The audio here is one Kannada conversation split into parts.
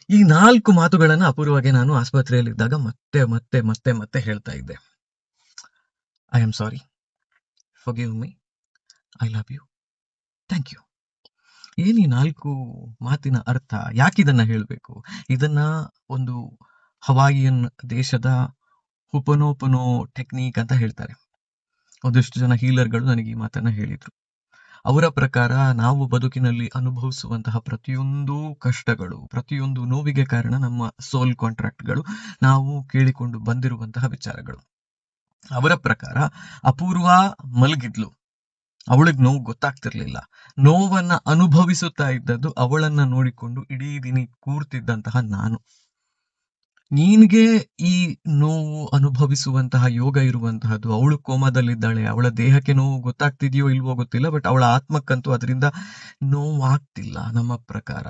ಈ 4 ಮಾತುಗಳನ್ನ ಅಪೂರ್ವಗೆ ನಾನು ಆಸ್ಪತ್ರೆಯಲ್ಲಿದ್ದಾಗ ಮತ್ತೆ ಮತ್ತೆ ಮತ್ತೆ ಮತ್ತೆ ಹೇಳ್ತಾ ಇದ್ದೆ. I am sorry, forgive me, I love you, thank you. ಏನ್ ಈ 4 ಮಾತಿನ ಅರ್ಥ? ಯಾಕಿದನ್ನ ಹೇಳ್ಬೇಕು? ಇದನ್ನ ಒಂದು ಹವಾಯಿಯನ್ ದೇಶದ ಹುಪನೋಪನೋ ಟೆಕ್ನಿಕ್ ಅಂತ ಹೇಳ್ತಾರೆ. ಒಂದಿಷ್ಟು ಜನ ಹೀಲರ್ಗಳು ನನಗೆ ಈ ಮಾತನ್ನ ಹೇಳಿದ್ರು. ಅವರ ಪ್ರಕಾರ ನಾವು ಬದುಕಿನಲ್ಲಿ ಅನುಭವಿಸುವಂತಹ ಪ್ರತಿಯೊಂದು ಕಷ್ಟಗಳು, ಪ್ರತಿಯೊಂದು ನೋವಿಗೆ ಕಾರಣ ನಮ್ಮ ಸೋಲ್ ಕಾಂಟ್ರಾಕ್ಟ್ಗಳು, ನಾವು ಕೇಳಿಕೊಂಡು ಬಂದಿರುವಂತಹ ವಿಚಾರಗಳು. ಅವರ ಪ್ರಕಾರ ಅಪೂರ್ವ ಮಲಗಿದ್ಲು, ಅವಳಿಗೆ ನೋವು ಗೊತ್ತಾಗ್ತಿರ್ಲಿಲ್ಲ. ನೋವನ್ನ ಅನುಭವಿಸುತ್ತಾ ಇದ್ದದ್ದು ಅವಳನ್ನ ನೋಡಿಕೊಂಡು ಇಡೀ ದಿನ ಕೂರ್ತಿದ್ದಂತಹ ನಾನು. ನಿನ್ಗೆ ಈ ನೋವು ಅನುಭವಿಸುವಂತಹ ಯೋಗ ಇರುವಂತಹದ್ದು. ಅವಳು ಕೋಮಾದಲ್ಲಿದ್ದಾಳೆ, ಅವಳ ದೇಹಕ್ಕೆ ನೋವು ಗೊತ್ತಾಗ್ತಿದೆಯೋ ಇಲ್ವೋ ಗೊತ್ತಿಲ್ಲ, ಬಟ್ ಅವಳ ಆತ್ಮಕ್ಕಂತೂ ಅದರಿಂದ ನೋವಾಗ್ತಿಲ್ಲ. ನಮ್ಮ ಪ್ರಕಾರ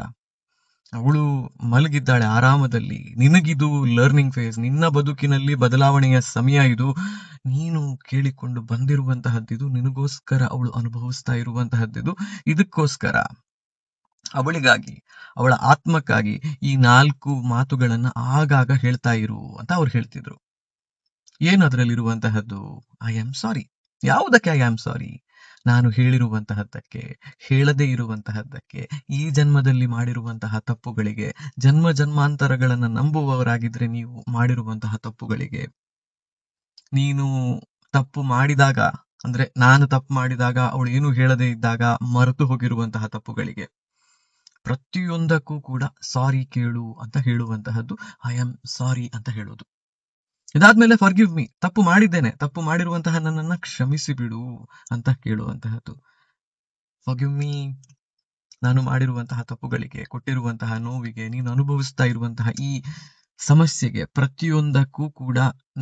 ಅವಳು ಮಲಗಿದ್ದಾಳೆ ಆರಾಮದಲ್ಲಿ. ನಿನಗಿದು ಲರ್ನಿಂಗ್ ಫೇಸ್, ನಿನ್ನ ಬದುಕಿನಲ್ಲಿ ಬದಲಾವಣೆಯ ಸಮಯ ಇದು. ನೀನು ಕೇಳಿಕೊಂಡು ಬಂದಿರುವಂತಹದ್ದಿದು, ನಿನಗೋಸ್ಕರ ಅವಳು ಅನುಭವಿಸ್ತಾ ಇರುವಂತಹದ್ದಿದು. ಇದಕ್ಕೋಸ್ಕರ ಅವಳಿಗಾಗಿ, ಅವಳ ಆತ್ಮಕ್ಕಾಗಿ ಈ 4 ಮಾತುಗಳನ್ನ ಆಗಾಗ ಹೇಳ್ತಾ ಇರು ಅಂತ ಅವ್ರು ಹೇಳ್ತಿದ್ರು. ಏನು ಅದರಲ್ಲಿರುವಂತಹದ್ದು? ಐ ಆಮ್ ಸಾರಿ. ಯಾವುದಕ್ಕೆ ಐ ಆಮ್ ಸಾರಿ? ನಾನು ಹೇಳಿರುವಂತಹದ್ದಕ್ಕೆ, ಹೇಳದೇ ಇರುವಂತಹದ್ದಕ್ಕೆ, ಈ ಜನ್ಮದಲ್ಲಿ ಮಾಡಿರುವಂತಹ ತಪ್ಪುಗಳಿಗೆ, ಜನ್ಮ ಜನ್ಮಾಂತರಗಳನ್ನ ನಂಬುವವರಾಗಿದ್ರೆ ನೀವು ಮಾಡಿರುವಂತಹ ತಪ್ಪುಗಳಿಗೆ, ನೀನು ತಪ್ಪು ಮಾಡಿದಾಗ, ಅಂದ್ರೆ ನಾನು ತಪ್ಪು ಮಾಡಿದಾಗ ಅವಳು ಏನು ಹೇಳದೇ ಇದ್ದಾಗ ಮರೆತು ಹೋಗಿರುವಂತಹ ತಪ್ಪುಗಳಿಗೆ, ಪ್ರತಿಯೊಂದಕ್ಕೂ ಕೂಡ ಸಾರಿ ಕೇಳು ಅಂತ ಹೇಳುವಂತಹದ್ದು ಐ ಆಮ್ ಸಾರಿ ಅಂತ ಹೇಳೋದು. ಇದಾದ್ಮೇಲೆ ಫರ್ಗಿವ್ ಮೀ, ತಪ್ಪು ಮಾಡಿದ್ದೇನೆ, ತಪ್ಪು ಮಾಡಿರುವಂತಹ ನನ್ನನ್ನ ಕ್ಷಮಿಸಿ ಬಿಡು ಅಂತ ಕೇಳುವಂತಹದ್ದು. ಫರ್ಗಿವ್ ಮೀ, ನಾನು ಮಾಡಿರುವಂತಹ ತಪ್ಪುಗಳಿಗೆ, ಕೊಟ್ಟಿರುವಂತಹ ನೋವಿಗೆ, ನೀನು ಅನುಭವಿಸ್ತಾ ಇರುವಂತಹ ಈ ಸಮಸ್ಯೆಗೆ, ಪ್ರತಿಯೊಂದಕ್ಕೂ ಕೂಡ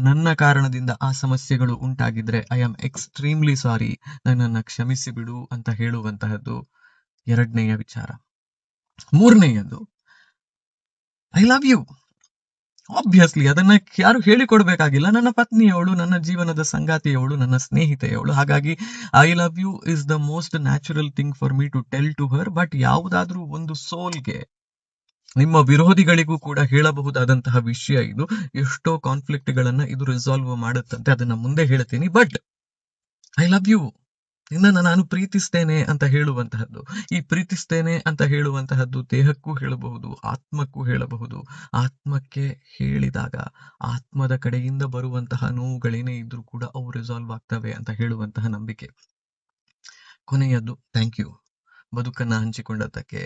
ನನ್ನ ಕಾರಣದಿಂದ ಆ ಸಮಸ್ಯೆಗಳು ಉಂಟಾಗಿದ್ರೆ ಐ ಆಮ್ ಎಕ್ಸ್ಟ್ರೀಮ್ಲಿ ಸಾರಿ, ನನ್ನನ್ನ ಕ್ಷಮಿಸಿ ಬಿಡು ಅಂತ ಹೇಳುವಂತಹದ್ದು 2ನೆಯ ವಿಚಾರ. 3ನೇಯದು ಐ ಲವ್ ಯು. ಆಬ್ವಿಯಸ್ಲಿ ಅದನ್ನ ಯಾರು ಹೇಳಿಕೊಡ್ಬೇಕಾಗಿಲ್ಲ. ನನ್ನ ಪತ್ನಿಯವಳು, ನನ್ನ ಜೀವನದ ಸಂಗಾತಿಯವಳು, ನನ್ನ ಸ್ನೇಹಿತೆಯವಳು. ಹಾಗಾಗಿ I love you is the most natural thing for me to tell to her. But ಯಾವುದಾದ್ರೂ ಒಂದು ಸೋಲ್ಗೆ, ನಿಮ್ಮ ವಿರೋಧಿಗಳಿಗೂ ಕೂಡ ಹೇಳಬಹುದಾದಂತಹ ವಿಷಯ ಇದು. ಎಷ್ಟೋ ಕಾನ್ಫ್ಲಿಕ್ಟ್ ಗಳನ್ನ ಇದು ರಿಸಾಲ್ವ್ ಮಾಡುತ್ತಂತೆ, ಅದನ್ನ ಮುಂದೆ ಹೇಳ್ತೀನಿ. ಬಟ್ ಐ ಲವ್ ಯು, ನಿನ್ನನ್ನು ನಾನು ಪ್ರೀತಿಸ್ತೇನೆ ಅಂತ ಹೇಳುವಂತಹದ್ದು. ಈ ಪ್ರೀತಿಸ್ತೇನೆ ಅಂತ ಹೇಳುವಂತಹದ್ದು ದೇಹಕ್ಕೂ ಹೇಳಬಹುದು, ಆತ್ಮಕ್ಕೂ ಹೇಳಬಹುದು. ಆತ್ಮಕ್ಕೆ ಹೇಳಿದಾಗ ಆತ್ಮದ ಕಡೆಯಿಂದ ಬರುವಂತಹ ನೋವುಗಳೇನೇ ಇದ್ರೂ ಕೂಡ ಅವು ರಿಸಾಲ್ವ್ ಆಗ್ತವೆ ಅಂತ ಹೇಳುವಂತಹ ನಂಬಿಕೆ. ಕೊನೆಯದ್ದು ಥ್ಯಾಂಕ್ ಯು, ಬದುಕನ್ನ ಹಂಚಿಕೊಂಡದ್ದಕ್ಕೆ,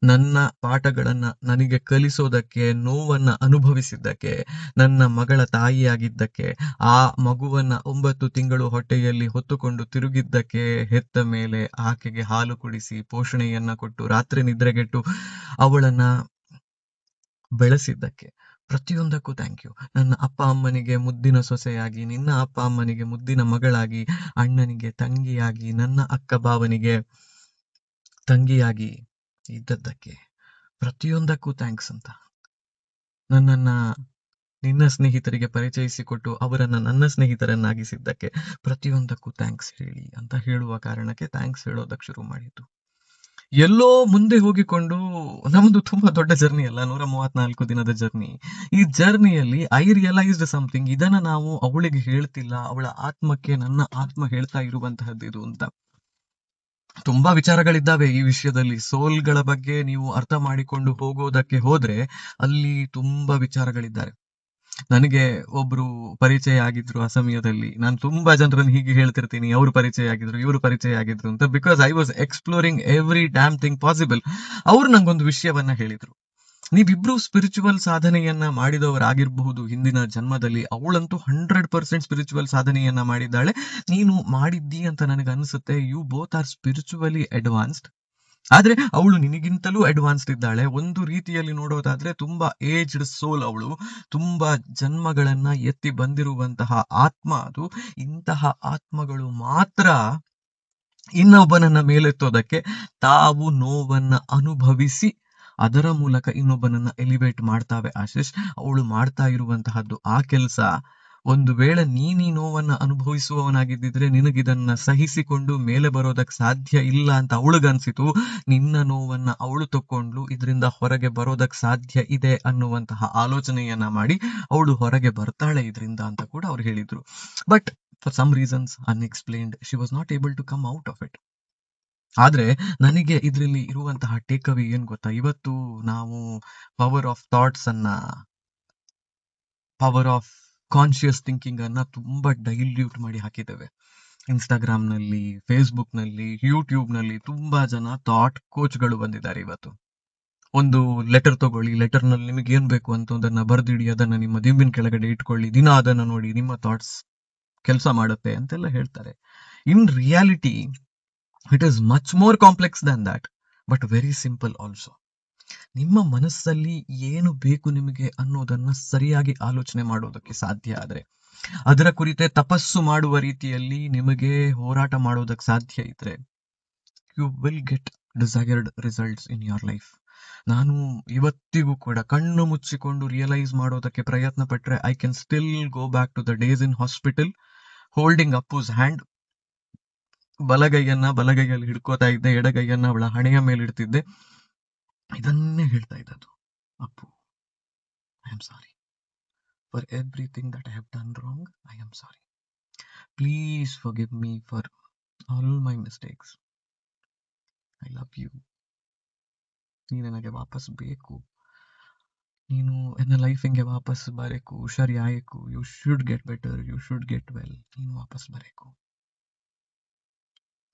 ನನ್ನ ಪಾಠಗಳನ್ನ ನನಗೆ ಕಲಿಸೋದಕ್ಕೆ, ನೋವನ್ನ ಅನುಭವಿಸಿದ್ದಕ್ಕೆ, ನನ್ನ ಮಗಳ ತಾಯಿಯಾಗಿದ್ದಕ್ಕೆ, ಆ ಮಗುವನ್ನ 9 ತಿಂಗಳು ಹೊಟ್ಟೆಯಲ್ಲಿ ಹೊತ್ತುಕೊಂಡು ತಿರುಗಿದ್ದಕ್ಕೆ, ಹೆತ್ತ ಮೇಲೆ ಆಕೆಗೆ ಹಾಲು ಕುಡಿಸಿ ಪೋಷಣೆಯನ್ನ ಕೊಟ್ಟು ರಾತ್ರಿ ನಿದ್ರೆಗೆಟ್ಟು ಅವಳನ್ನ ಬೆಳೆಸಿದ್ದಕ್ಕೆ, ಪ್ರತಿಯೊಂದಕ್ಕೂ ಥ್ಯಾಂಕ್ ಯು. ನನ್ನ ಅಪ್ಪ ಅಮ್ಮನಿಗೆ ಮುದ್ದಿನ ಸೊಸೆಯಾಗಿ, ನಿನ್ನ ಅಪ್ಪ ಅಮ್ಮನಿಗೆ ಮುದ್ದಿನ ಮಗಳಾಗಿ, ಅಣ್ಣನಿಗೆ ತಂಗಿಯಾಗಿ, ನನ್ನ ಅಕ್ಕ ಭಾವನಿಗೆ ತಂಗಿಯಾಗಿ ಇದ್ದದ್ದಕ್ಕೆ, ಪ್ರತಿಯೊಂದಕ್ಕೂ ಥ್ಯಾಂಕ್ಸ್ ಅಂತ. ನನ್ನನ್ನ ನಿನ್ನ ಸ್ನೇಹಿತರಿಗೆ ಪರಿಚಯಿಸಿಕೊಟ್ಟು ಅವರನ್ನ ನನ್ನ ಸ್ನೇಹಿತರನ್ನಾಗಿಸಿದ್ದಕ್ಕೆ ಪ್ರತಿಯೊಂದಕ್ಕೂ ಥ್ಯಾಂಕ್ಸ್ ಹೇಳಿ ಅಂತ ಹೇಳುವ ಕಾರಣಕ್ಕೆ ಥ್ಯಾಂಕ್ಸ್ ಹೇಳೋದಕ್ಕೆ ಶುರು ಮಾಡಿದ್ದು. ಎಲ್ಲೋ ಮುಂದೆ ಹೋಗಿಕೊಂಡು, ನಮ್ದು ತುಂಬಾ ದೊಡ್ಡ ಜರ್ನಿ ಅಲ್ಲ, 134 ದಿನದ ಜರ್ನಿ. ಈ ಜರ್ನಿಯಲ್ಲಿ ಐ ರಿಯಲೈಸ್ಡ್ ಸಮಥಿಂಗ್. ಇದನ್ನ ನಾವು ಅವಳಿಗೆ ಹೇಳ್ತಿಲ್ಲ, ಅವಳ ಆತ್ಮಕ್ಕೆ ನನ್ನ ಆತ್ಮ ಹೇಳ್ತಾ ಇರುವಂತಹದ್ದು ಇದು ಅಂತ. ತುಂಬಾ ವಿಚಾರಗಳಿದ್ದಾವೆ ಈ ವಿಷಯದಲ್ಲಿ. ಸೋಲ್ಗಳ ಬಗ್ಗೆ ನೀವು ಅರ್ಥ ಮಾಡಿಕೊಂಡು ಹೋಗೋದಕ್ಕೆ ಹೋದ್ರೆ ಅಲ್ಲಿ ತುಂಬಾ ವಿಚಾರಗಳಿದ್ದಾರೆ. ನನಗೆ ಒಬ್ರು ಪರಿಚಯ ಆಗಿದ್ರು ಆ ಸಮಯದಲ್ಲಿ. ನಾನು ತುಂಬಾ ಜನರನ್ನು ಹೀಗೆ ಹೇಳ್ತಿರ್ತೀನಿ, ಅವ್ರು ಪರಿಚಯ ಆಗಿದ್ರು, ಇವರು ಪರಿಚಯ ಆಗಿದ್ರು ಅಂತ. Because I was exploring every damn thing possible. ಅವ್ರು ನಂಗೊಂದು ವಿಷಯವನ್ನ ಹೇಳಿದ್ರು. ನೀವಿಬ್ರು ಸ್ಪಿರಿಚುವಲ್ ಸಾಧನೆಯನ್ನ ಮಾಡಿದವರಾಗಿರಬಹುದು ಹಿಂದಿನ ಜನ್ಮದಲ್ಲಿ. ಅವಳಂತೂ 100% ಸ್ಪಿರಿಚುವಲ್ ಸಾಧನೆಯನ್ನ ಮಾಡಿದ್ದಾಳೆ. ನೀನು ಮಾಡಿದ್ದಿ ಅಂತ ನನಗೆ ಅನ್ಸುತ್ತೆ. You both are spiritually advanced. ಆದ್ರೆ ಅವಳು ನಿನಗಿಂತಲೂ ಅಡ್ವಾನ್ಸ್ಡ್ ಇದ್ದಾಳೆ. ಒಂದು ರೀತಿಯಲ್ಲಿ ನೋಡೋದಾದ್ರೆ ತುಂಬಾ ಏಜ್ಡ್ ಸೋಲ್ ಅವಳು. ತುಂಬಾ ಜನ್ಮಗಳನ್ನ ಎತ್ತಿ ಬಂದಿರುವಂತಹ ಆತ್ಮ ಅದು. ಇಂತಹ ಆತ್ಮಗಳು ಮಾತ್ರ ಇನ್ನೊಬ್ಬನನ್ನ ಮೇಲೆತ್ತೋದಕ್ಕೆ, ತಾವು ನೋವನ್ನ ಅನುಭವಿಸಿ ಅದರ ಮೂಲಕ ಇನ್ನೊಬ್ಬನನ್ನ ಎಲಿವೇಟ್ ಮಾಡ್ತಾವೆ. ಆಶೀಶ್, ಅವಳು ಮಾಡ್ತಾ ಇರುವಂತಹದ್ದು ಆ ಕೆಲಸ ಒಂದು ವೇಳೆ ನೀನ್ ಈ ನೋವನ್ನ ಅನುಭವಿಸುವವನಾಗಿದ್ದಿದ್ರೆ ನಿನಗಿದನ್ನ ಸಹಿಸಿಕೊಂಡು ಮೇಲೆ ಬರೋದಕ್ ಸಾಧ್ಯ ಇಲ್ಲ ಅಂತ ಅವಳಿಗನ್ಸಿತು. ನಿನ್ನ ನೋವನ್ನ ಅವಳು ತಕ್ಕೊಂಡ್ಲು, ಇದರಿಂದ ಹೊರಗೆ ಬರೋದಕ್ ಸಾಧ್ಯ ಇದೆ ಅನ್ನುವಂತಹ ಆಲೋಚನೆಯನ್ನ ಮಾಡಿ ಅವಳು ಹೊರಗೆ ಬರ್ತಾಳೆ ಇದರಿಂದ ಅಂತ ಕೂಡ ಅವ್ರು ಹೇಳಿದ್ರು. But for some reasons unexplained she was not able to come out of it. ಆದ್ರೆ ನನಗೆ ಇದರಲ್ಲಿ ಇರುವಂತಹ ಟೇಕ್ ಅವೇ ಏನ್ ಗೊತ್ತಾ, ಇವತ್ತು ನಾವು ಪವರ್ ಆಫ್ ಥಾಟ್ಸ್ ಅನ್ನ, ಪವರ್ ಆಫ್ ಕಾನ್ಶಿಯಸ್ ಥಿಂಕಿಂಗ್ ಅನ್ನ ತುಂಬಾ ಡೈಲ್ಯೂಟ್ ಮಾಡಿ ಹಾಕಿದ್ದೇವೆ. ಇನ್ಸ್ಟಾಗ್ರಾಮ್ ನಲ್ಲಿ, ಫೇಸ್ಬುಕ್ ನಲ್ಲಿ, ಯೂಟ್ಯೂಬ್ ನಲ್ಲಿ ತುಂಬಾ ಜನ ಥಾಟ್ ಕೋಚ್ಗಳು ಬಂದಿದ್ದಾರೆ ಇವತ್ತು. ಒಂದು ಲೆಟರ್ ತಗೊಳ್ಳಿ, ಲೆಟರ್ ನಲ್ಲಿ ನಿಮಗೆ ಏನ್ ಬೇಕು ಅಂತ ಅದನ್ನ ಬರ್ದಿಡಿ, ಅದನ್ನ ನಿಮ್ಮ ದಿಂಬಿನ ಕೆಳಗಡೆ ಇಟ್ಕೊಳ್ಳಿ, ದಿನ ಅದನ್ನ ನೋಡಿ, ನಿಮ್ಮ ಥಾಟ್ಸ್ ಕೆಲಸ ಮಾಡುತ್ತೆ ಅಂತೆಲ್ಲ ಹೇಳ್ತಾರೆ. In reality it is much more complex than that, but very simple also. ನಿಮ್ಮ ಮನಸ್ಸಲ್ಲಿ ಏನು ಬೇಕು ನಿಮಗೆ ಅನ್ನೋದನ್ನ ಸರಿಯಾಗಿ ಆಲೋಚನೆ ಮಾಡೋದಕ್ಕೆ ಸಾಧ್ಯ ಆದ್ರೆ, ಅದರ ಕುರಿತೆ ತಪಸ್ಸು ಮಾಡುವ ರೀತಿಯಲ್ಲಿ ನಿಮಗೆ ಹೋರಾಟ ಮಾಡೋದಕ್ಕೆ ಸಾಧ್ಯ ಇದ್ರೆ, you will get desired results in your life. ನಾನು ಇವತ್ತಿಗೂ ಕೂಡ ಕಣ್ಣು ಮುಚ್ಚಿಕೊಂಡು ರಿಯಲೈಸ್ ಮಾಡೋದಕ್ಕೆ ಪ್ರಯತ್ನ ಪಟ್ರೆ I can still go back to the days in hospital, holding Appu's hand. ಬಲಗೈಯಲ್ಲಿ ಹಿಡ್ಕೋತಾ ಇದ್ದೆ, ಎಡಗೈಯನ್ನ ಅವಳ ಹಣೆಯ ಮೇಲೆ ಇಡ್ತಿದ್ದೆ, ಇದನ್ನೇ ಹೇಳ್ತಾ ಇದ್ದದ್ದು, Appu, I am sorry for everything that I have done wrong. I am sorry, please forgive me for all my mistakes. I love you. ನೀ ನನಗೆ ವಾಪಸ್ ಬೇಕು, ನೀನು ನನ್ನ ಲೈಫಿಗೆ ವಾಪಸ್ ಬರಬೇಕು, ಹುಷಾರಿ ಆಯಕು. You should get better, you should get well. ನೀನು ವಾಪಸ್ ಬರಬೇಕು.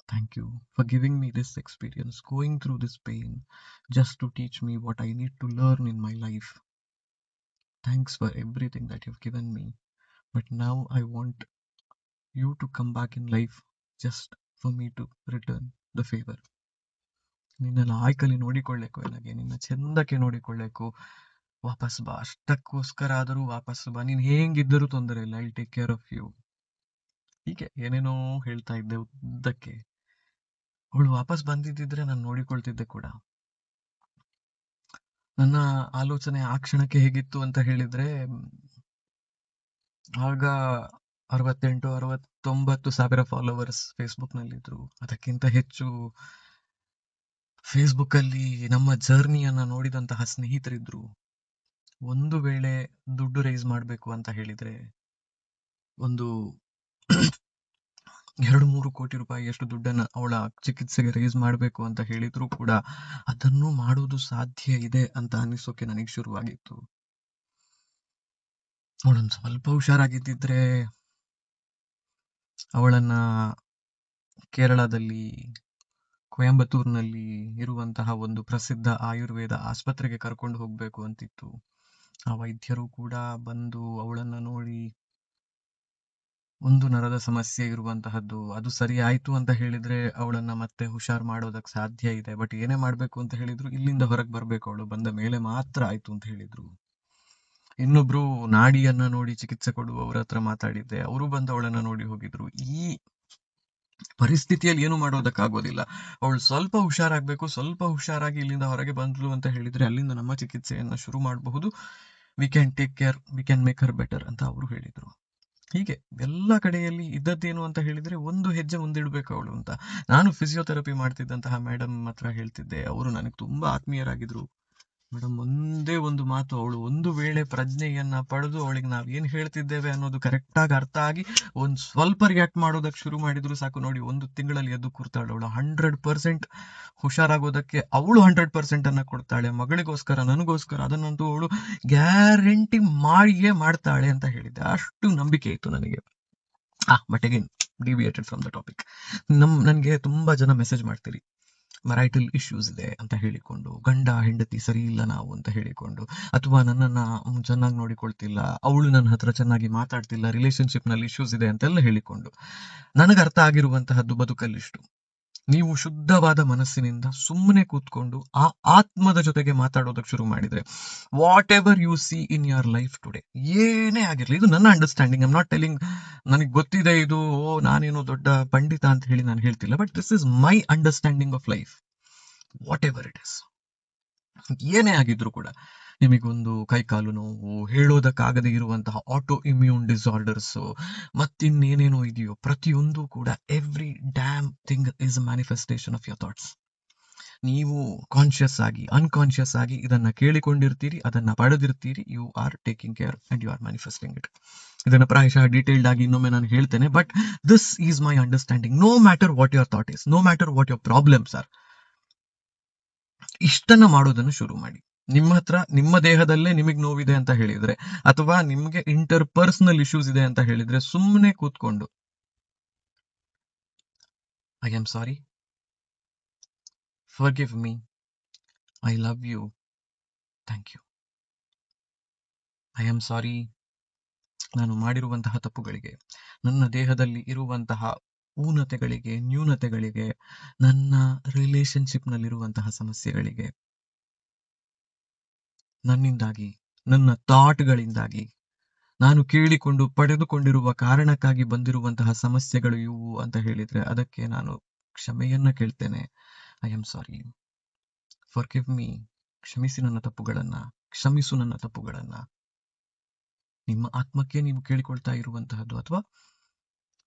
Thank you for giving me this experience, going through this pain, just to teach me what I need to learn in my life. Thanks for everything that you've given me. But now I want you to come back in life just for me to return the favor. ನಿನ್ನ ಲಾಯ್ಕಲ್ಲಿ ನೋಡಿಕೊಳ್ಳಬೇಕು, ನನಗೆ ನಿನ್ನ ಚಂದಕ್ಕೆ ನೋಡಿಕೊಳ್ಳಬೇಕು. ವಾಪಸ್ ಬಾ, ಅಷ್ಟಕ್ಕೋಸ್ಕರ ಆದರೂ ವಾಪಸ್ ಬಾ. ನೀನ್ ಹೇಗಿದ್ದರೂ ತೊಂದರೆ ಇಲ್ಲ, I take care of you. ಹೀಗೆ ಏನೇನೋ ಹೇಳ್ತಾ ಇದ್ದೆ ಉದ್ದಕ್ಕೆ. ಅವಳು ವಾಪಸ್ ಬಂದಿದ್ದಿದ್ರೆ ನಾನು ನೋಡಿಕೊಳ್ತಿದ್ದೆ ಕೂಡ. ನನ್ನ ಆಲೋಚನೆ ಆ ಕ್ಷಣಕ್ಕೆ ಹೇಗಿತ್ತು ಅಂತ ಹೇಳಿದ್ರೆ, ಆಗ 68,000-69,000 ಫಾಲೋವರ್ಸ್ ಫೇಸ್ಬುಕ್ ನಲ್ಲಿದ್ರು. ಅದಕ್ಕಿಂತ ಹೆಚ್ಚು ಫೇಸ್ಬುಕ್ ಅಲ್ಲಿ ನಮ್ಮ ಜರ್ನಿಯನ್ನ ನೋಡಿದಂತಹ ಸ್ನೇಹಿತರಿದ್ರು. ಒಂದು ವೇಳೆ ದುಡ್ಡು ರೈಸ್ ಮಾಡ್ಬೇಕು ಅಂತ ಹೇಳಿದ್ರೆ, ಒಂದು 2-3 ಕೋಟಿ ರೂಪಾಯಿಯಷ್ಟು ದುಡ್ಡನ್ನ ಅವಳ ಚಿಕಿತ್ಸೆಗೆ ರೈಸ್ ಮಾಡಬೇಕು ಅಂತ ಹೇಳಿದ್ರು ಕೂಡ ಅದನ್ನು ಮಾಡೋದು ಸಾಧ್ಯ ಇದೆ ಅಂತ ಅನಿಸೋಕೆ ನನಗೆ ಶುರುವಾಗಿತ್ತು. ಅವಳೊಂದು ಸ್ವಲ್ಪ ಹುಷಾರಾಗಿದ್ದಿದ್ರೆ ಅವಳನ್ನ ಕೇರಳದಲ್ಲಿ ಕೊಯಂಬತ್ತೂರ್ನಲ್ಲಿ ಇರುವಂತಹ ಒಂದು ಪ್ರಸಿದ್ಧ ಆಯುರ್ವೇದ ಆಸ್ಪತ್ರೆಗೆ ಕರ್ಕೊಂಡು ಹೋಗ್ಬೇಕು ಅಂತಿತ್ತು. ಆ ವೈದ್ಯರು ಕೂಡ ಬಂದು ಅವಳನ್ನ ನೋಡಿ, ಒಂದು ನರದ ಸಮಸ್ಯೆ ಇರುವಂತಹದ್ದು, ಅದು ಸರಿ ಆಯ್ತು ಅಂತ ಹೇಳಿದ್ರೆ ಅವಳನ್ನ ಮತ್ತೆ ಹುಷಾರ್ ಮಾಡೋದಕ್ ಸಾಧ್ಯ ಇದೆ. ಬಟ್ ಏನೇ ಮಾಡ್ಬೇಕು ಅಂತ ಹೇಳಿದ್ರು ಇಲ್ಲಿಂದ ಹೊರಗೆ ಬರ್ಬೇಕು, ಅವಳು ಬಂದ ಮೇಲೆ ಮಾತ್ರ ಆಯ್ತು ಅಂತ ಹೇಳಿದ್ರು. ಇನ್ನೊಬ್ರು ನಾಡಿಯನ್ನ ನೋಡಿ ಚಿಕಿತ್ಸೆ ಕೊಡುವವರ ಹತ್ರ ಮಾತಾಡಿದ್ದೆ, ಅವರು ಬಂದು ಅವಳನ್ನ ನೋಡಿ ಹೋಗಿದ್ರು. ಈ ಪರಿಸ್ಥಿತಿಯಲ್ಲಿ ಏನು ಮಾಡೋದಕ್ಕಾಗೋದಿಲ್ಲ. ಅವಳು ಸ್ವಲ್ಪ ಹುಷಾರಾಗ್ಬೇಕು, ಸ್ವಲ್ಪ ಹುಷಾರಾಗಿ ಇಲ್ಲಿಂದ ಹೊರಗೆ ಬಂದ್ಲು ಅಂತ ಹೇಳಿದ್ರೆ ಅಲ್ಲಿಂದ ನಮ್ಮ ಚಿಕಿತ್ಸೆಯನ್ನ ಶುರು ಮಾಡಬಹುದು. We can take care, we can make Har better ಅಂತ ಅವರು ಹೇಳಿದ್ರು. ಹೀಗೆ ಎಲ್ಲ ಕಡೆಯಲ್ಲಿ ಇದ್ದದ್ದೇನು ಅಂತ ಹೇಳಿದ್ರೆ ಒಂದು ಹೆಜ್ಜೆ ಮುಂದಿಡ್ಬೇಕು ಅವಳು ಅಂತ. ನಾನು ಫಿಸಿಯೋಥೆರಪಿ ಮಾಡ್ತಿದ್ದಂತಹ ಮೇಡಮ್ ಹತ್ರ ಹೇಳ್ತಿದ್ದೆ, ಅವರು ನನಗೆ ತುಂಬಾ ಆತ್ಮೀಯರಾಗಿದ್ರು. ಮೇಡಮ್ ಒಂದೇ ಒಂದು ಮಾತು, ಅವಳು ಒಂದು ವೇಳೆ ಪ್ರಜ್ಞೆಯನ್ನ ಪಡೆದು ಅವಳಿಗೆ ನಾವ್ ಏನ್ ಹೇಳ್ತಿದ್ದೇವೆ ಅನ್ನೋದು ಕರೆಕ್ಟ್ ಆಗಿ ಅರ್ಥ ಆಗಿ ಒಂದ್ ಸ್ವಲ್ಪ ರಿಯಾಕ್ಟ್ ಮಾಡೋದಕ್ಕೆ ಶುರು ಮಾಡಿದ್ರು ಸಾಕು, ನೋಡಿ 1 ತಿಂಗಳಲ್ಲಿ ಎದ್ದು ಕೂರ್ತಾಳೆ ಅವಳು. 100% ಹುಷಾರಾಗೋದಕ್ಕೆ ಅವಳು 100% ಅನ್ನ ಕೊಡ್ತಾಳೆ. ಮಗಳಿಗೋಸ್ಕರ, ನನಗೋಸ್ಕರ ಅದನ್ನಂತೂ ಅವಳು ಗ್ಯಾರಂಟಿ ಮಾಡಿಯೇ ಮಾಡ್ತಾಳೆ ಅಂತ ಹೇಳಿದ್ದೆ. ಅಷ್ಟು ನಂಬಿಕೆ ಇತ್ತು ನನಗೆ. But again deviated from the topic. ನನ್ಗೆ ತುಂಬಾ ಜನ ಮೆಸೇಜ್ ಮಾಡ್ತೀರಿ, ಮರೈಟಲ್ ಇಶ್ಯೂಸ್ ಇದೆ ಅಂತ ಹೇಳಿಕೊಂಡು, ಗಂಡ ಹೆಂಡತಿ ಸರಿ ಇಲ್ಲ ನಾವು ಅಂತ ಹೇಳಿಕೊಂಡು, ಅಥವಾ ನನ್ನನ್ನ ಚೆನ್ನಾಗಿ ನೋಡಿಕೊಳ್ತಿಲ್ಲ, ಅವಳು ನನ್ನ ಹತ್ರ ಚೆನ್ನಾಗಿ ಮಾತಾಡ್ತಿಲ್ಲ, ರಿಲೇಶನ್ಶಿಪ್ ನಲ್ಲಿ ಇಶ್ಯೂಸ್ ಇದೆ ಅಂತೆಲ್ಲ ಹೇಳಿಕೊಂಡು. ನನಗೆ ಅರ್ಥ ಆಗಿರುವಂತಹದ್ದು ಬದುಕಲ್ಲಿಷ್ಟು, ನೀವು ಶುದ್ಧವಾದ ಮನಸ್ಸಿನಿಂದ ಸುಮ್ಮನೆ ಕೂತ್ಕೊಂಡು ಆ ಆತ್ಮದ ಜೊತೆಗೆ ಮಾತಾಡೋದಕ್ಕೆ ಶುರು ಮಾಡಿದ್ರೆ, what ever U C in your life today, ಏನೇ ಆಗಿರ್ಲಿ, ಇದು ನನ್ನ understanding, I am not telling ನನಗೆ ಗೊತ್ತಿದೆ ಇದು, ನಾನೇನೋ ದೊಡ್ಡ ಪಂಡಿತ ಅಂತ ಹೇಳಿ ನಾನು ಹೇಳ್ತಿಲ್ಲ, but this is my understanding of life. What ever it is, ಏನೇ ಆಗಿದ್ರು ಕೂಡ ನಿಮಗೊಂದು ಕೈಕಾಲು ನೋವು, ಹೇಳೋದಕ್ಕಾಗದೇ ಇರುವಂತಹ ಆಟೋ ಇಮ್ಯೂನ್ ಡಿಸಾರ್ಡರ್ಸು, ಮತ್ತಿನ್ನೇನೇನೋ ಇದೆಯೋ ಪ್ರತಿಯೊಂದು ಕೂಡ every damn thing is a manifestation of your thoughts. ನೀವು ಕಾನ್ಷಿಯಸ್ ಆಗಿ ಅನ್ಕಾನ್ಷಿಯಸ್ ಆಗಿ ಇದನ್ನ ಕೇಳಿಕೊಂಡಿರ್ತೀರಿ, ಅದನ್ನ ಪಡೆದಿರ್ತೀರಿ. You are taking care and you are manifesting it. ಇದನ್ನ ಪ್ರಾಯಶಃ ಡೀಟೇಲ್ಡ್ ಆಗಿ ಇನ್ನೊಮ್ಮೆ ನಾನು ಹೇಳ್ತೇನೆ, but this is my understanding. No matter what your thought is, no matter what your problems are, ಇಷ್ಟನ್ನ ಮಾಡೋದನ್ನು ಶುರು ಮಾಡಿ. ನಿಮ್ಮ ಹತ್ರ ನಿಮ್ಮ ದೇಹದಲ್ಲೇ ನಿಮಗೆ ನೋವಿದೆ ಅಂತ ಹೇಳಿದ್ರೆ, ಅಥವಾ ನಿಮ್ಗೆ ಇಂಟರ್ ಪರ್ಸನಲ್ ಇಶ್ಯೂಸ್ ಇದೆ ಅಂತ ಹೇಳಿದ್ರೆ, ಸುಮ್ಮನೆ ಕೂತ್ಕೊಂಡು I am sorry, forgive me, I love you, thank you. I am sorry, ನಾನು ಮಾಡಿರುವಂತಹ ತಪ್ಪುಗಳಿಗೆ, ನನ್ನ ದೇಹದಲ್ಲಿ ಇರುವಂತಹ ಊನತೆಗಳಿಗೆ, ನ್ಯೂನತೆಗಳಿಗೆ, ನನ್ನ ರಿಲೇಶನ್ಶಿಪ್ನಲ್ಲಿರುವಂತಹ ಸಮಸ್ಯೆಗಳಿಗೆ, ನನ್ನಿಂದಾಗಿ, ನನ್ನ ಥಾಟ್ಗಳಿಂದಾಗಿ, ನಾನು ಕೇಳಿಕೊಂಡು ಪಡೆದುಕೊಂಡಿರುವ ಕಾರಣಕ್ಕಾಗಿ ಬಂದಿರುವಂತಹ ಸಮಸ್ಯೆಗಳು ಇವು ಅಂತ ಹೇಳಿದ್ರೆ ಅದಕ್ಕೆ ನಾನು ಕ್ಷಮೆಯನ್ನ ಕೇಳ್ತೇನೆ. I am sorry, forgive me, ಕ್ಷಮಿಸಿ ನನ್ನ ತಪ್ಪುಗಳನ್ನ, ಕ್ಷಮಿಸು ನನ್ನ ತಪ್ಪುಗಳನ್ನ. ನಿಮ್ಮ ಆತ್ಮಕ್ಕೆ ನೀವು ಕೇಳಿಕೊಳ್ತಾ ಇರುವಂತಹದ್ದು, ಅಥವಾ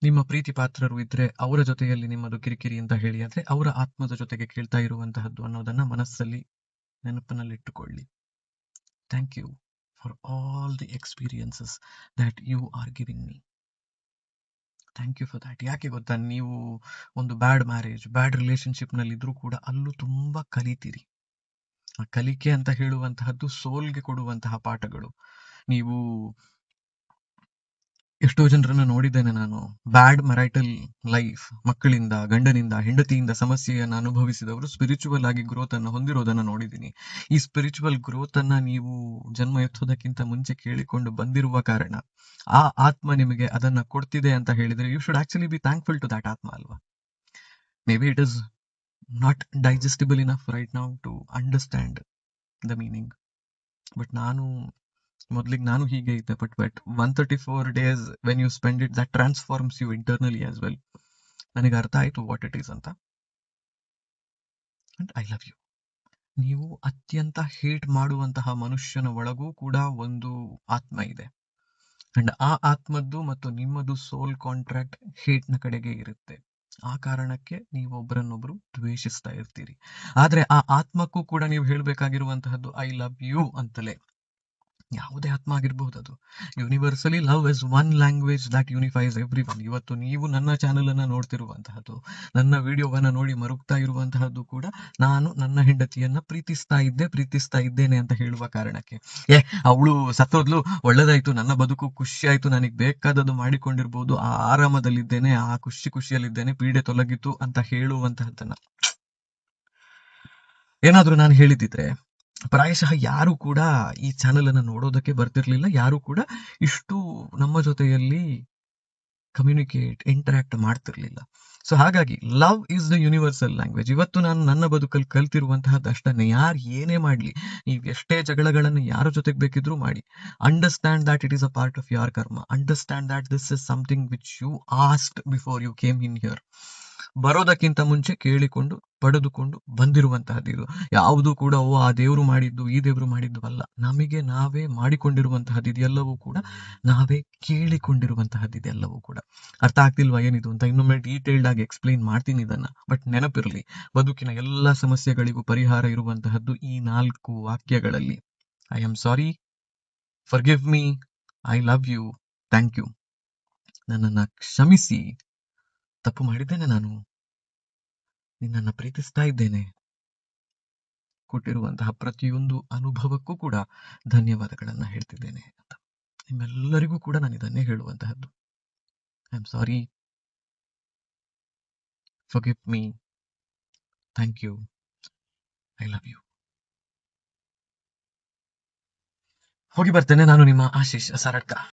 ನಿಮ್ಮ ಪ್ರೀತಿ ಪಾತ್ರರು ಇದ್ರೆ ಅವರ ಜೊತೆಯಲ್ಲಿ ನಿಮ್ಮದು ಕಿರಿಕಿರಿ ಅಂತ ಹೇಳಿ, ಆದ್ರೆ ಅವರ ಆತ್ಮದ ಜೊತೆಗೆ ಕೇಳ್ತಾ ಇರುವಂತಹದ್ದು ಅನ್ನೋದನ್ನ ಮನಸ್ಸಲ್ಲಿ ನೆನಪಿನಲ್ಲಿಟ್ಟುಕೊಳ್ಳಿ. Thank you for all the experiences that you are giving me. Thank you for that. ಯಾಕೆ ಗೊತ್ತಾ, ನೀವು ಒಂದು ಬ್ಯಾಡ್ ಮ್ಯಾರೇಜ್, ಬ್ಯಾಡ್ ರಿಲೇಶನ್ಶಿಪ್ ನಲ್ಲಿ ಇದ್ರೂ ಕೂಡ ಅಲ್ಲೂ ತುಂಬಾ ಕಲಿತೀರಿ. ಆ ಕಲಿಕೆ ಅಂತ ಹೇಳುವಂತಹದ್ದು ಸೋಲ್ಗೆ ಕೊಡುವಂತಹ ಪಾಠಗಳು. ನೀವು ಎಷ್ಟೋ ಜನರನ್ನ ನೋಡಿದ್ದೇನೆ ನಾನು, ಬ್ಯಾಡ್ ಮ್ಯಾರೈಟಲ್ ಲೈಫ್, ಮಕ್ಕಳಿಂದ, ಗಂಡನಿಂದ, ಹೆಂಡತಿಯಿಂದ ಸಮಸ್ಯೆಯನ್ನು ಅನುಭವಿಸಿದವರು ಸ್ಪಿರಿಚುವಲ್ ಆಗಿ ಗ್ರೋತ್ ಅನ್ನು ಹೊಂದಿರೋದನ್ನ ನೋಡಿದ್ದೀನಿ. ಈ ಸ್ಪಿರಿಚುವಲ್ ಗ್ರೋತ್ ಅನ್ನ ನೀವು ಜನ್ಮ ಎತ್ತೋದಕ್ಕಿಂತ ಮುಂಚೆ ಕೇಳಿಕೊಂಡು ಬಂದಿರುವ ಕಾರಣ ಆ ಆತ್ಮ ನಿಮಗೆ ಅದನ್ನ ಕೊಡ್ತಿದೆ ಅಂತ ಹೇಳಿದ್ರೆ, you should actually be thankful to that ಆತ್ಮ ಅಲ್ವಾ. Maybe it is not digestible enough right now to understand the meaning. But ಮೊದಲಿಗೆ ನಾನು ಹೀಗೆ ಇದ್ದೆ, but 134 days when you spend it, that transforms you internally as well. ನನಗೆ ಅರ್ಥ ಆಯ್ತು ವಾಟ್ ಇಟ್ ಈಸ್ ಅಂತ. And I love you. ನೀವು ಅತ್ಯಂತ ಹೇಟ್ ಮಾಡುವಂತಹ ಮನುಷ್ಯನ ಒಳಗೂ ಕೂಡ ಒಂದು ಆತ್ಮ ಇದೆ, ಅಂಡ್ ಆ ಆತ್ಮದ್ದು ಮತ್ತು ನಿಮ್ಮದು ಸೋಲ್ ಕಾಂಟ್ರಾಕ್ಟ್ ಹೇಟ್ನ ಕಡೆಗೆ ಇರುತ್ತೆ. ಆ ಕಾರಣಕ್ಕೆ ನೀವು ಒಬ್ಬರನ್ನೊಬ್ರು ದ್ವೇಷಿಸ್ತಾ ಇರ್ತೀರಿ. ಆದ್ರೆ ಆ ಆತ್ಮಕ್ಕೂ ಕೂಡ ನೀವು ಹೇಳ್ಬೇಕಾಗಿರುವಂತಹದ್ದು ಐ ಲವ್ ಯು ಅಂತಲೇ. ಯಾವುದೇ ಆತ್ಮ ಆಗಿರಬಹುದು ಅದು. Universally love is one language that unifies everyone. ಇವತ್ತು ನೀವು ನನ್ನ ಚಾನೆಲ್ ಅನ್ನ ನೋಡ್ತಿರುವಂತಹದ್ದು, ನನ್ನ ವಿಡಿಯೋವನ್ನ ನೋಡಿ ಮರುಗ್ತಾ ಇರುವಂತಹದ್ದು ಕೂಡ ನಾನು ನನ್ನ ಹೆಂಡತಿಯನ್ನ ಪ್ರೀತಿಸ್ತಾ ಇದ್ದೇನೆ ಅಂತ ಹೇಳುವ ಕಾರಣಕ್ಕೆ. ಅವಳು ಸತ್ತೋದ್ಲು, ಒಳ್ಳೇದಾಯ್ತು, ನನ್ನ ಬದುಕು ಖುಷಿ ಆಯ್ತು, ನನಗೆ ಬೇಕಾದದ್ದು ಮಾಡಿಕೊಂಡಿರ್ಬೋದು, ಆ ಆರಾಮದಲ್ಲಿದ್ದೇನೆ, ಆ ಖುಷಿಯಲ್ಲಿದ್ದೇನೆ, ಪೀಡೆ ತೊಲಗಿತು ಅಂತ ಹೇಳುವಂತಹದ್ದನ್ನ ಏನಾದ್ರೂ ನಾನು ಹೇಳಿದ್ದಿದ್ರೆ ಪ್ರಾಯಶಃ ಯಾರು ಕೂಡ ಈ ಚಾನೆಲ್ ಅನ್ನ ನೋಡೋದಕ್ಕೆ ಬರ್ತಿರ್ಲಿಲ್ಲ. ಯಾರು ಕೂಡ ಇಷ್ಟು ನಮ್ಮ ಜೊತೆಯಲ್ಲಿ ಇಂಟರಾಕ್ಟ್ ಮಾಡ್ತಿರ್ಲಿಲ್ಲ. ಸೊ ಹಾಗಾಗಿ love is the universal language. ಇವತ್ತು ನಾನು ನನ್ನ ಬದುಕಲ್ಲಿ ಕಲ್ತಿರುವಂತಹದ್ದು ಅಷ್ಟನ್ನೇ. ಯಾರು ಏನೇ ಮಾಡ್ಲಿ, ನೀವು ಎಷ್ಟೇ ಜಗಳಗಳನ್ನು ಯಾರ ಜೊತೆಗೆ ಬೇಕಿದ್ರೂ ಮಾಡಿ, understand that it is a part of your karma. Understand that this is something which you asked before you came in here. ಬರೋದಕ್ಕಿಂತ ಮುಂಚೆ ಕೇಳಿಕೊಂಡು ಪಡೆದುಕೊಂಡು ಬಂದಿರುವಂತಹದ್ದು ಇದು. ಯಾವುದು ಕೂಡ ಆ ದೇವರು ಮಾಡಿದ್ದು, ಈ ದೇವರು ಮಾಡಿದ್ದು ಅಲ್ಲ. ನಮಗೆ ನಾವೇ ಮಾಡಿಕೊಂಡಿರುವಂತಹದ್ದು ಇದೆಲ್ಲವೂ ಕೂಡ, ನಾವೇ ಕೇಳಿಕೊಂಡಿರುವಂತಹದ್ದು ಇದೆಲ್ಲವೂ ಕೂಡ. ಅರ್ಥ ಆಗ್ತಿಲ್ವಾ ಏನಿದು ಅಂತ? ಇನ್ನೊಮ್ಮೆ ಡೀಟೇಲ್ಡ್ ಆಗಿ ಎಕ್ಸ್ಪ್ಲೈನ್ ಮಾಡ್ತೀನಿ ಇದನ್ನ. ಬಟ್ ನೆನಪಿರಲಿ, ಬದುಕಿನ ಎಲ್ಲ ಸಮಸ್ಯೆಗಳಿಗೂ ಪರಿಹಾರ ಇರುವಂತಹದ್ದು ಈ 4 ವಾಕ್ಯಗಳಲ್ಲಿ. I am sorry, forgive me, I love you, thank you. ನನ್ನನ್ನ ಕ್ಷಮಿಸಿ, ತಪ್ಪು ಮಾಡಿದ್ದೇನೆ, ನಾನು ನಿನ್ನನ್ನು ಪ್ರೀತಿಸ್ತಾ ಇದ್ದೇನೆ, ಕೊಟ್ಟಿರುವಂತಹ ಪ್ರತಿಯೊಂದು ಅನುಭವಕ್ಕೂ ಕೂಡ ಧನ್ಯವಾದಗಳನ್ನ ಹೇಳ್ತಿದ್ದೇನೆ ಅಂತ. ನಿಮ್ಮೆಲ್ಲರಿಗೂ ಕೂಡ ನಾನು ಇದನ್ನೇ ಹೇಳುವಂತಹದ್ದು. I am sorry, forgive me, thank you, I love you. ಹೋಗಿ ಬರ್ತೇನೆ. ನಾನು ನಿಮ್ಮ ಆಶೀಶ್ ಸರಡ್ಕ.